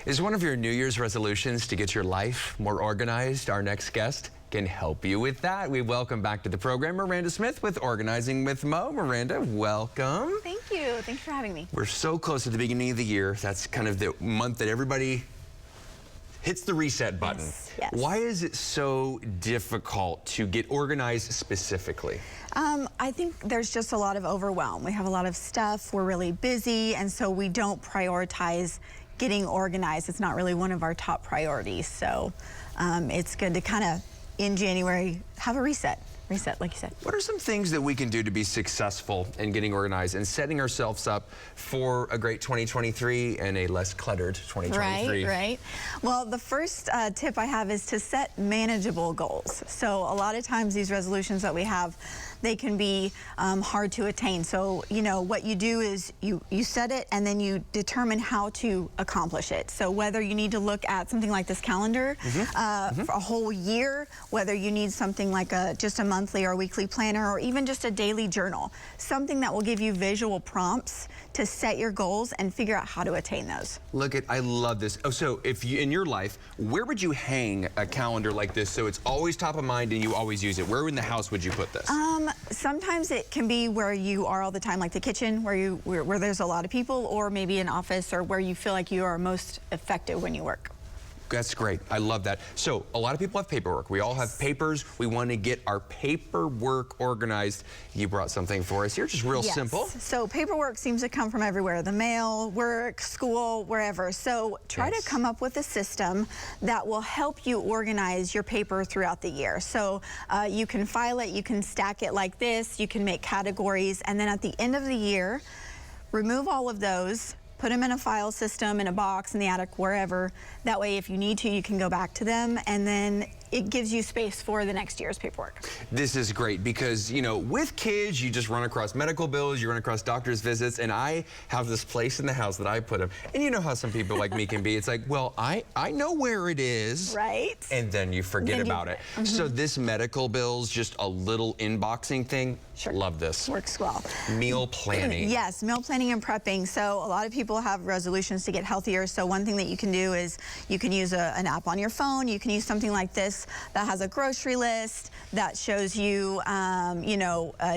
Is one of your New Year's resolutions to get your life more organized? Our next guest can help you with that. We welcome back to the program Miranda Smith with Organizing with Mo. Miranda, welcome. Thank you. Thanks for having me. We're so close to the beginning of the year. That's kind of the month that everybody hits the reset button. Yes. Why is it so difficult to get organized specifically? I think there's just a lot of overwhelm. We have a lot of stuff. We're really busy, and so we don't prioritize getting organized. It's not really one of our top priorities. So it's good to kind of, in January, have a reset, like you said. What are some things that we can do to be successful in getting organized and setting ourselves up for a great 2023 and a less cluttered 2023? Right. Well, the first tip I have is to set manageable goals. So a lot of times these resolutions that we have, they can be hard to attain. So, you know, what you do is you set it and then you determine how to accomplish it. So whether you need to look at something like this calendar for a whole year, whether you need something like just a monthly or weekly planner, or even just a daily journal, something that will give you visual prompts to set your goals and figure out how to attain those. I love this. Oh, so if you, in your life, where would you hang a calendar like this so it's always top of mind and you always use it? Where in the house would you put this? Sometimes it can be where you are all the time, like the kitchen, where there's a lot of people, or maybe an office, or where you feel like you are most effective when you work. That's great. I love that. So a lot of people have paperwork. We all have papers. We want to get our paperwork organized. You brought something for us here, just real simple. So paperwork seems to come from everywhere, the mail, work, school, wherever. So try to come up with a system that will help you organize your paper throughout the year. So you can file it, you can stack it like this, you can make categories, and then at the end of the year, remove all of those, put them in a file system, in a box, in the attic, wherever. That way, if you need to, you can go back to them, and then it gives you space for the next year's paperwork. This is great because, you know, with kids, you just run across medical bills, you run across doctor's visits, and I have this place in the house that I put them. And you know how some people like me can be. It's like, well, I know where it is. Right. And then you forget about it. So this medical bill's just a little inboxing thing. Sure. Love this. Works well. Meal planning. Yes, meal planning and prepping. So a lot of people have resolutions to get healthier. So one thing that you can do is you can use an app on your phone. You can use something like this that has a grocery list that shows you,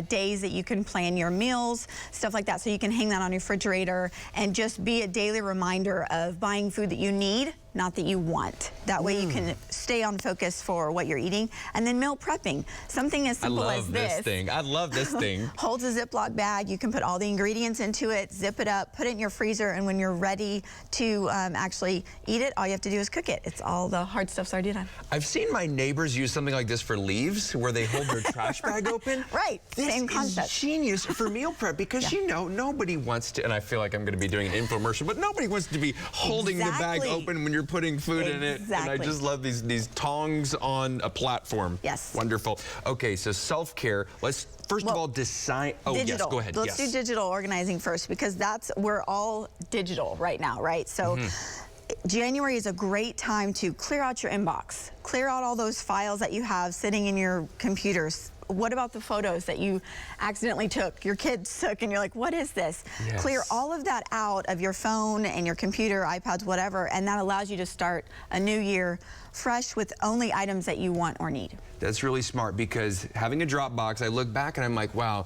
days that you can plan your meals, stuff like that. So you can hang that on your refrigerator and just be a daily reminder of buying food that you need, not that you want. That way you can stay on focus for what you're eating. And then meal prepping, something as simple as this. I love this thing. Holds a Ziploc bag. You can put all the ingredients into it, zip it up, put it in your freezer, and when you're ready to actually eat it, all you have to do is cook it. It's all the hard stuff's already done. I've seen my neighbors use something like this for leaves, where they hold their trash bag open. Right, same concept. This is genius for meal prep because, you know, nobody wants to, and I feel like I'm going to be doing an infomercial, but nobody wants to be holding the bag open when you're putting food in it. And I just love these tongs on a platform. Yes. Wonderful. Okay, so self-care. Let's first of all decide. Oh, digital. yes, go ahead. Let's do digital organizing first, because we're all digital right now, right? So January is a great time to clear out your inbox, clear out all those files that you have sitting in your computers. What about the photos that you accidentally took, your kids took, and you're like, what is this? Yes. Clear all of that out of your phone and your computer, iPads, whatever, and that allows you to start a new year fresh with only items that you want or need. That's really smart, because having a Dropbox, I look back and I'm like, wow,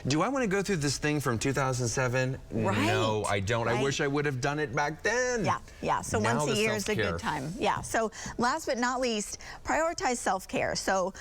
do I want to go through this thing from 2007? Right. No, I don't. Right. I wish I would have done it back then. Yeah. So now once a year is a good time. Yeah. So last but not least, prioritize self-care. So,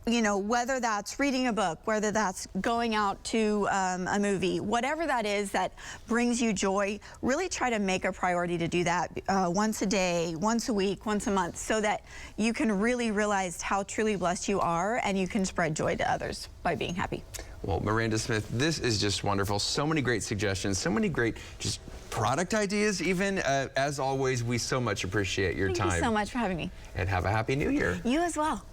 you know, whether that's reading a book, whether that's going out to a movie, whatever that is that brings you joy, really try to make a priority to do that once a day, once a week, once a month, so that you can really realize how truly blessed you are, and you can spread joy to others by being happy. Well, Miranda Smith, this is just wonderful. So many great suggestions, so many great just product ideas even. As always, we so much appreciate your time. Thank you so much for having me. And have a happy new year. You as well.